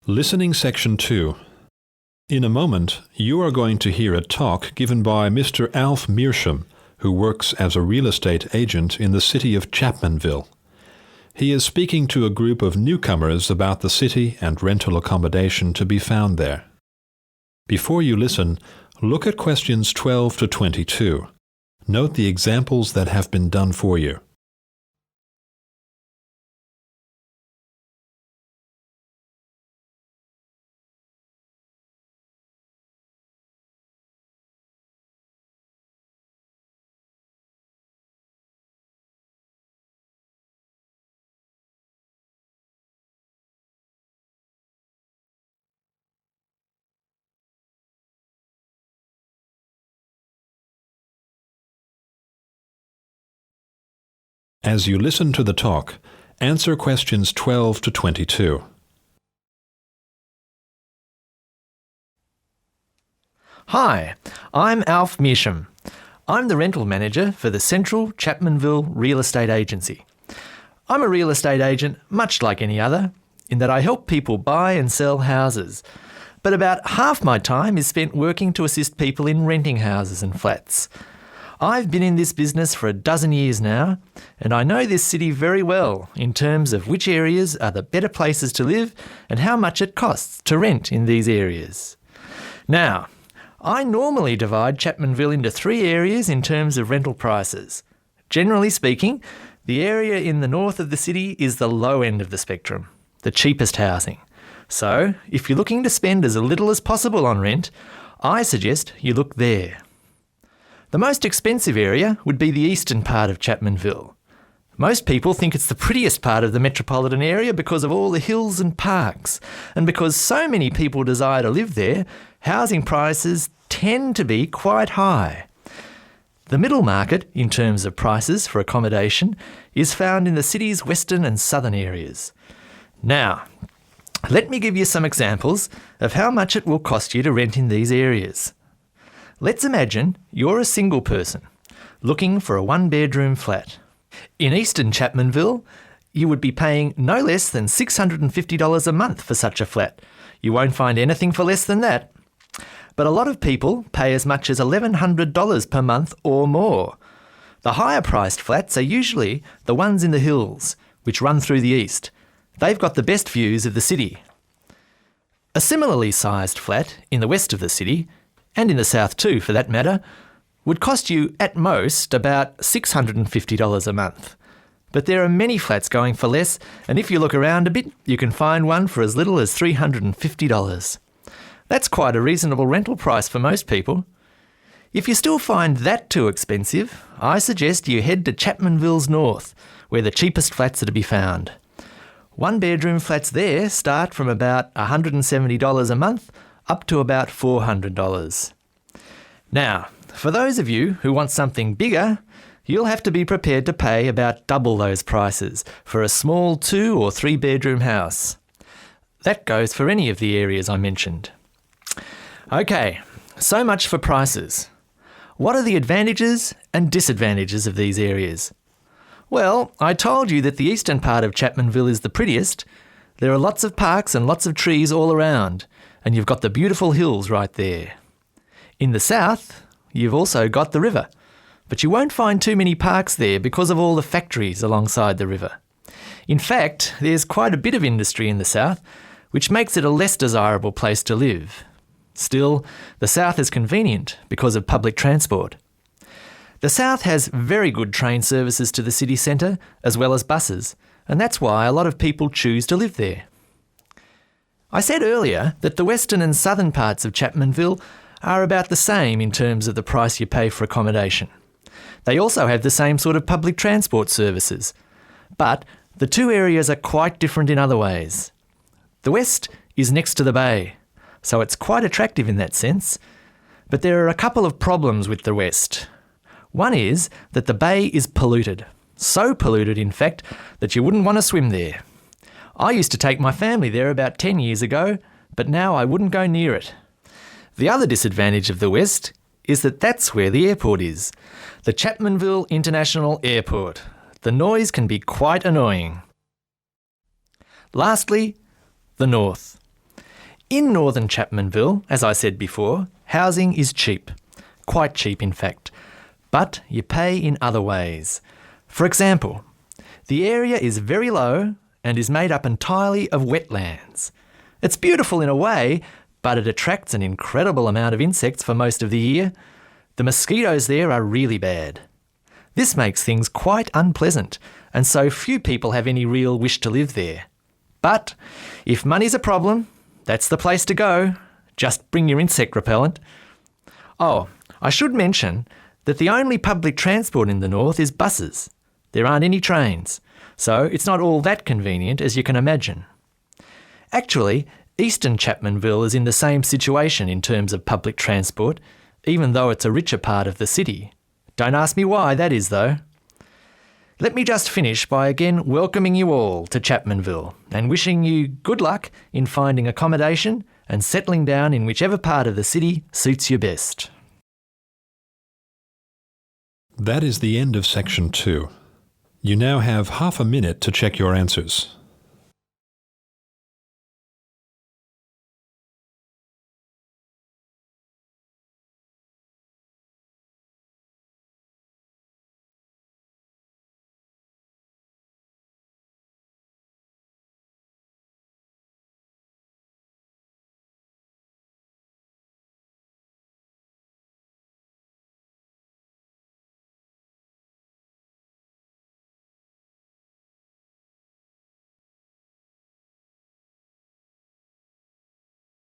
Listening Section 2. In a moment, you are going to hear a talk given by Mr. Alf Mearsham, who works as a real estate agent in the city of Chapmanville. He is speaking to a group of newcomers about the city and rental accommodation to be found there. Before you listen, look at questions 12 to 22. Note the examples that have been done for you. As you listen to the talk, answer questions 12 to 22. Hi, I'm Alf Mearsham. I'm the rental manager for the Central Chapmanville Real Estate Agency. I'm a real estate agent much like any other, in that I help people buy and sell houses. But about half my time is spent working to assist people in renting houses and flats. I've been in this business for a dozen years now, and I know this city very well in terms of which areas are the better places to live and how much it costs to rent in these areas. Now, I normally divide Chapmanville into three areas in terms of rental prices. Generally speaking, the area in the north of the city is the low end of the spectrum, the cheapest housing. So, if you're looking to spend as little as possible on rent, I suggest you look there. The most expensive area would be the eastern part of Chapmanville. Most people think it's the prettiest part of the metropolitan area because of all the hills and parks, and because so many people desire to live there, housing prices tend to be quite high. The middle market, in terms of prices for accommodation, is found in the city's western and southern areas. Now, let me give you some examples of how much it will cost you to rent in these areas. Let's imagine you're a single person looking for a one-bedroom flat. In eastern Chapmanville, you would be paying no less than $650 a month for such a flat. You won't find anything for less than that. But a lot of people pay as much as $1,100 per month or more. The higher-priced flats are usually the ones in the hills, which run through the east. They've got the best views of the city. A similarly sized flat in the west of the city, and in the south too for that matter, would cost you at most about $650 a month. But there are many flats going for less, and if you look around a bit, you can find one for as little as $350. That's quite a reasonable rental price for most people. If you still find that too expensive, I suggest you head to Chapmanville's north, where the cheapest flats are to be found. One-bedroom flats there start from about $170 a month up to about $400. Now, for those of you who want something bigger, you'll have to be prepared to pay about double those prices for a small 2 or 3 bedroom house. That goes for any of the areas I mentioned. Okay, so much for prices. What are the advantages and disadvantages of these areas? Well, I told you that the eastern part of Chapmanville is the prettiest. There are lots of parks and lots of trees all around, and you've got the beautiful hills right there. In the south, you've also got the river, but you won't find too many parks there because of all the factories alongside the river. In fact, there's quite a bit of industry in the south, which makes it a less desirable place to live. Still, the south is convenient because of public transport. The south has very good train services to the city centre, as well as buses, and that's why a lot of people choose to live there. I said earlier that the western and southern parts of Chapmanville are about the same in terms of the price you pay for accommodation. They also have the same sort of public transport services. But the two areas are quite different in other ways. The west is next to the bay, so it's quite attractive in that sense. But there are a couple of problems with the west. One is that the bay is polluted. So polluted, in fact, that you wouldn't want to swim there. I used to take my family there about 10 years ago, but now I wouldn't go near it. The other disadvantage of the west is that that's where the airport is, the Chapmanville International Airport. The noise can be quite annoying. Lastly, the north. In northern Chapmanville, as I said before, housing is cheap. Quite cheap, in fact. But you pay in other ways. For example, the area is very low and is made up entirely of wetlands. It's beautiful in a way, but it attracts an incredible amount of insects for most of the year. The mosquitoes there are really bad. This makes things quite unpleasant, and so few people have any real wish to live there. But if money's a problem, that's the place to go. Just bring your insect repellent. Oh, I should mention that the only public transport in the north is buses. There aren't any trains, so it's not all that convenient as you can imagine. Actually, eastern Chapmanville is in the same situation in terms of public transport, even though it's a richer part of the city. Don't ask me why that is, though. Let me just finish by again welcoming you all to Chapmanville and wishing you good luck in finding accommodation and settling down in whichever part of the city suits you best. That is the end of section 2. You now have half a minute to check your answers.